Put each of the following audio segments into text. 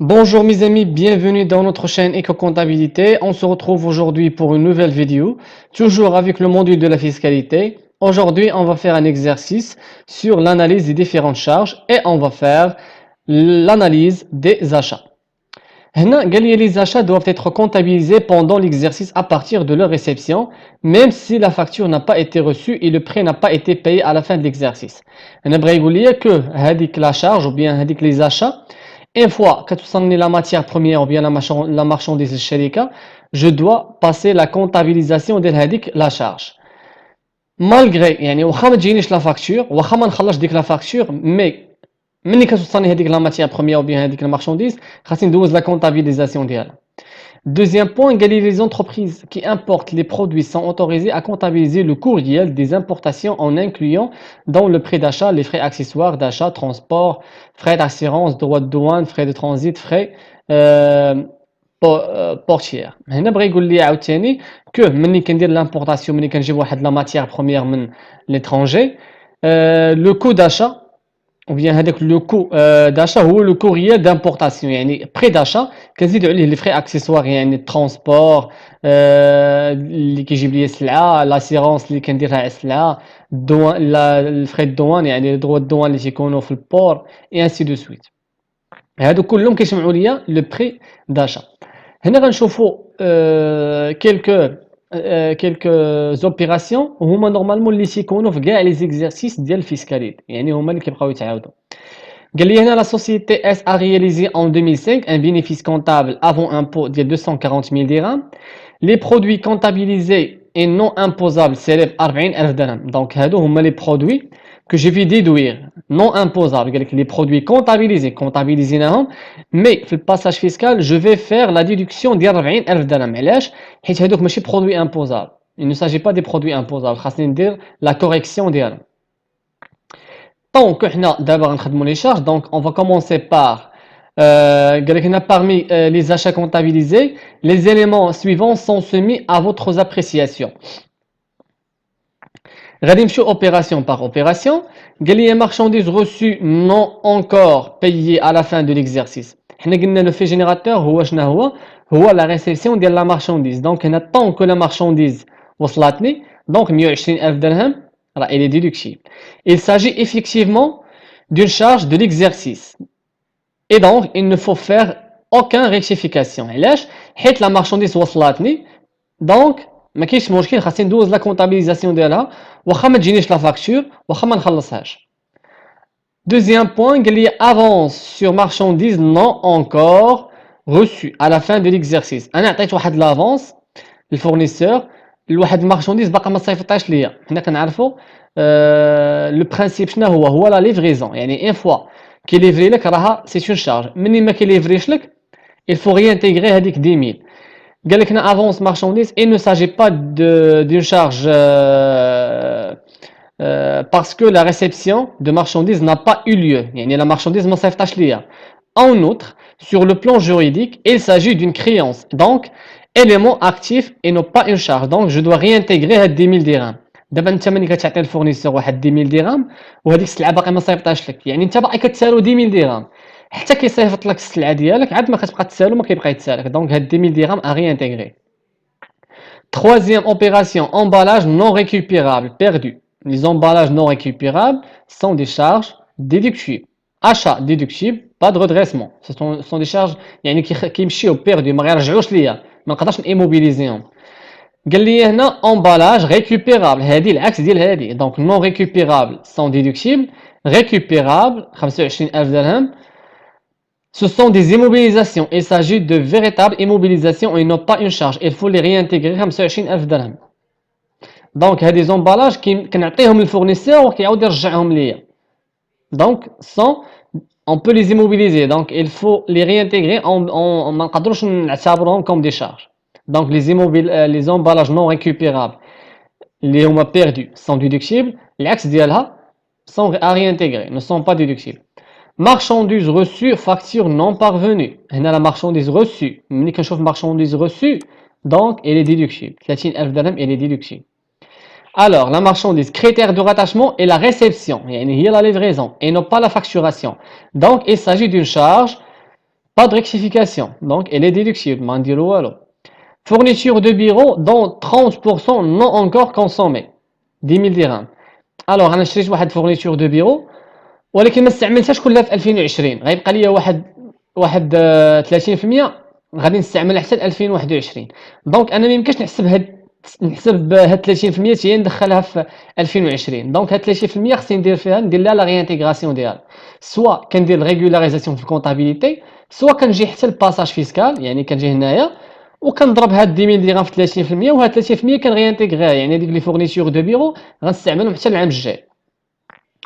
Bonjour mes amis, bienvenue dans notre chaîne Éco-Comptabilité. On se retrouve aujourd'hui pour une nouvelle vidéo, toujours avec le module de la fiscalité. Aujourd'hui, on va faire un exercice sur l'analyse des différentes charges et on va faire l'analyse des achats. هنا قال لي les achats doivent être comptabilisés pendant l'exercice à partir de leur réception, même si la facture n'a pas été reçue et le prêt n'a pas été payé à la fin de l'exercice. هنا بغا يقول لي que هذيك la charge ou bien هذيك les achats une fois que توصلني la matière première ou bien la marchandise للشركة, je dois passer la comptabilisation ديال هذيك la charge. Malgré يعني واخا ما تجينيش لا فاكتور واخا ما نخلصش ديك لا فاكتور مي ملي كتوصلني هذيك لا ماتيير بروميير ou bien هذيك المارشانديز خاصني ندوز la comptabilisation ديالها. Deuxième point, les entreprises qui importent les produits sont autorisées à comptabiliser le courriel des importations en incluant dans le prix d'achat les frais accessoires d'achat, transport, frais d'assurance, droits de douane, frais de transit, frais euh, portières. هنا بغا يقول لي عاوتاني que ملي كندير l'importation ملي كنجيب واحد la matière première من l'étranger, le coût d'achat ou bien هذاك لو كو d'achat هو لو كوريير d'importation يعني prix d'achat كنزيدو عليه لي frais accessoires يعني الترونسبور اللي كيجيب لي السلعه لاسيرونس اللي كنديرها على السلعه الدوان الفري الدوان يعني دروا الدوان اللي تيكونوا في البور اي انسي دو سويت هادو كلهم كيجمعوا ليا لو بري داشا هنا غنشوفوا كيلكو زوبيراسيون هما نورمالمون اللي تيكونوا في كاع لي زيكزارسيس ديال الفيسكاليتي يعني هما اللي كيبقاو يتعاودوا قال لي هنا la société S a réalisé en 2005 un bénéfice comptable avant impôt de 240 000 dirhams. Les produits comptabilisés et non imposables s'élèvent à 40,000 dirhams. Donc, هادو هما les produits que je vais déduire non imposables. قال لك les produits comptabilisés comptabiliزيناهم mais في الباساج fiscal je vais faire la déduction ديال 40,000 درهم. علاش؟ حيت هادوك ماشي produits imposables. Il ne s'agit pas des produits imposables. خاصني ندير la correction ديالهم. Donc, les charges, donc on va commencer par parmi les achats comptabilisés, les éléments suivants sont soumis à votre appréciation. Opération par opération. Les marchandises reçues non encore payées à la fin de l'exercice. Le fait générateur, هو la réception de la marchandise. Donc, tant que la marchandise وصلتني, donc 120,000 dirhams, elle est déductible. Il s'agit effectivement d'une charge de l'exercice. Et donc, il ne faut faire aucune rectification. علاش؟ حيت la marchandise وصلتني, donc ما كاينش مشكل خاصني ندوز لا كونطابيليزاسيون ديالها واخا ما تجينيش لا فاكتور واخا ما نخلصهاش. Deuxième point, قال لي avance sur marchandise non encore reçue à la fin de l'exercice. انا عطيت واحد لافونس للفورنيسور لواحد المارشانديز باقا ما صيفطهاش ليا. حنا كنعرفوا لو برينسيپ شنو هو لا ليفريزون يعني ان فوا كيليفري لك راها سي اون شارج مني ما كيليفريش لك il faut réintégrer هذيك 10,000. قال لك هنا avance marchandise il ne s'agit pas d'une charge parce que la réception de marchandises n'a pas eu lieu يعني la marchandise ما صيفطاش ليا. En outre, sur le plan juridique, il s'agit d'une créance donc élément actif et non pas une charge donc je dois réintégrer هاد 10,000 dirhams. دابا انت ملي كتعطي الفورنيسور واحد 10,000 درهم وهذيك السلعه باقي ما صيفطاش لك يعني انت باقي كتسالو 10,000 درهم حتى كيصيفط لك السلعه ديالك عاد ما كتبقى تسالو ما كيبقى يتسالك دونك هاد 10,000 درهم ا réintégrer. Troisième opération, emballage non récupérable, perdu. Les emballages non récupérables sont des charges déductibles. Achat déductible, pas de redressement. Ce sont des charges يعني كيمشيو perdu ما غيرجعوش ليا ما نقدرش نيموبيليزيهم. قال لي هنا emballage récupérable هذه العكس ديال هذه donc non récupérable sont déductibles récupérable 25,000 درهم. Ce sont des immobilisations. Il s'agit de véritables immobilisations et non pas une charge. Il faut les réintégrer 25,000 درهم. Donc, il y a des emballages qui كنعطيهم للفورنيسور وكيعاود يرجعهم ليا. Donc, on peut les immobiliser. Donc, il faut les réintégrer. On ما نقدروش نعتبرهم comme des charges. Donc, les emballages non récupérables اللي هما perdus sont déductibles. العكس ديالها sont à réintégrer, ne sont pas déductibles. Marchandise reçue, facture non parvenue. هنا la marchandise reçue. ملي كنشوف marchandise reçue, donc elle est déductible. 30,000 درهم elle est déductible. Alors, la marchandise, critère de rattachement est la réception, يعني هي la livraison, et non pas la facturation. Donc, il s'agit d'une charge Pas de rectification, donc elle est déductible, ما نديرو والو. Fourniture de bureau dont 30% non encore consommé 10 000 dirhams. الوغ انا شريت واحد فورنيتور دو بيرو ولكن ما استعملتهاش كلها في 2020، غيبقى لي واحد 30% غادي نستعملها حتى ل 2021. دونك انا ما يمكنش نحسب هاد 30% هي ندخلها في 2020. دونك هاد 30% خصني ندير لها لا ريانتيغراسيون ديالها، سوا كندير ريغولاريزاسيون في الكونطابيليتي، سوا كنجي حتى الباساج فيسكال، يعني كنجي هنايا وكنضرب هاد 10000 درهم في 30% وهاد 30% كنغيانتيغريها، يعني هذيك لي فورنيتور دو بيرو غنستعملهم حتى العام الجاي.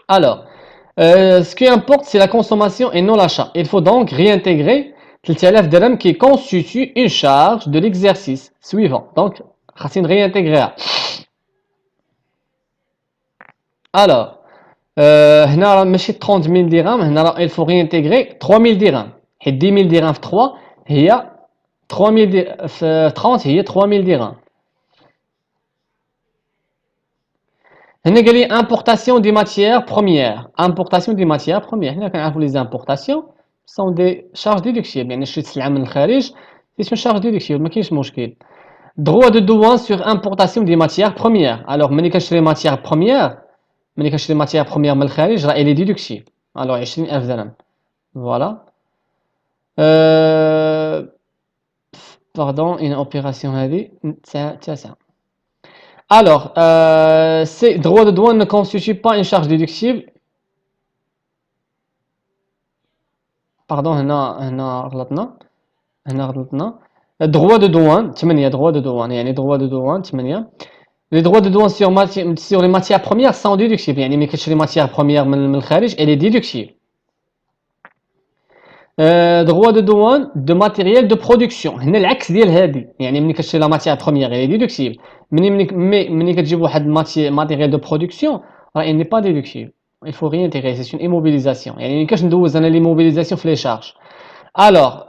Alors, ce qui importe, c'est la consommation et non l'achat. Il faut donc réintégrer 3000 dirhams qui constitue une charge de l'exercice suivant. Donc, خاصني réintégrer. Alors, هنا راه ماشي 30000 dirhams، هنا راه il faut réintégrer 3000 dirhams. حيت 10000 dirhams في 3 هي 3000 في 30 هي 3000 dirhams. هنا قال لي importation des matières premières. Importation des matières premières. هنا كنعرفوا les importations sont des charges déductibles، يعني شريت سلعة من الخارج c'est une charge déductible، ما كاينش مشكل. Droit de douane sur importation des matières premières. Alors ملي كنشري matière première، ملي كنشري matière première من الخارج راه elle est déductible. Alors 20000 درهم. Voilà. Pardon, une opération هذه تاسعة. Alors, ces droits de douane ne constituent pas une charge déductible. Pardon, هنا غلطنا. droit de douane 8 droits de douane، يعني droit de douane 8. Les droits de douane sur les matières premières sont déductibles، يعني ملي كتشري matière première من الخارج elle est déductible. droit de douane de matériel de production، هنا العكس ديال هذه، يعني ملي كتشري لا matière première elle est déductible، ملي كتجيب واحد matériel de production راه il n'est pas déductible. Il faut réintégrer، c'est une immobilisation، يعني ميمكنش ندوز انا l'immobilisation في les charges. Alors,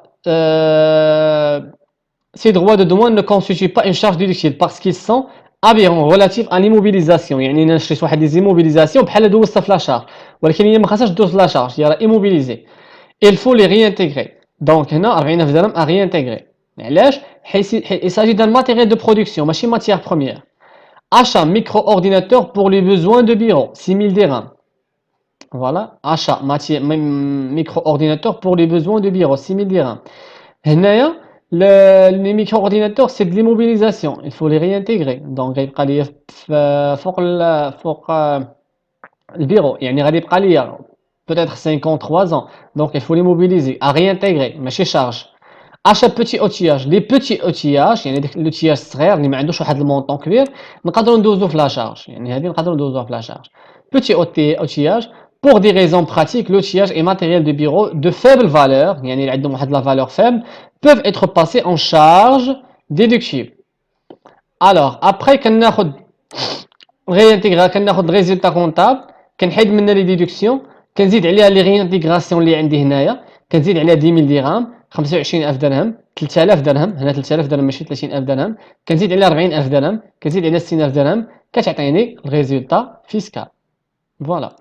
ces droits de douane ne constituent pas une charge déductible parce qu'ils sont aberrants relatifs à l'immobilisation. يعني انا شريت واحد les immobilisations بحال دوزتها في لا شارج، ولكن هي ما خاصهاش دوز لا شارج، هي راه immobilisé. Il faut les réintégrer. Donc هنا 40000 درهم à réintégrer. علاش؟ حيت il s'agit d'un matériel de production ماشي matière première. Achat micro-ordinateur pour les besoins de bureau 6000 dirhams. Voilà, achat micro-ordinateur pour les besoins de bureau 6000 dirhams. هنايا les micro-ordinateurs c'est de l'immobilisation, il faut les réintégrer. Donc غيبقى ليا فوق البيرو، يعني غادي يبقى ليا peut-être 53 ans. Donc il faut l'immobiliser à réintégrer ماشي charge. Achat petit outillage، les petits outillages يعني داك l'outillage صغير اللي ما عندوش واحد المونطون كبير نقدروا ندوزو في لا شارج، يعني هذه نقدروا ندوزوها في لا شارج. Petit outillage pour des raisons pratiques l'outillage et matériel de bureau de faible valeur، يعني اللي عندهم واحد la valeur faible peuvent être passés en charge déductible. Alors après كناخذ كناخذ résultat comptable، كنحيد منها لي ديدكسيون، كنزيد عليها لي ريانتيغراسيون اللي عندي هنايا، كنزيد عليها 10000 درهم، 25000 درهم، 3000 درهم، هنا 3000 درهم ماشي 30000 درهم، كنزيد عليها 40000 درهم، كنزيد عليها 60000 درهم، كتعطيني الريزولتا فيسكال. فوالا.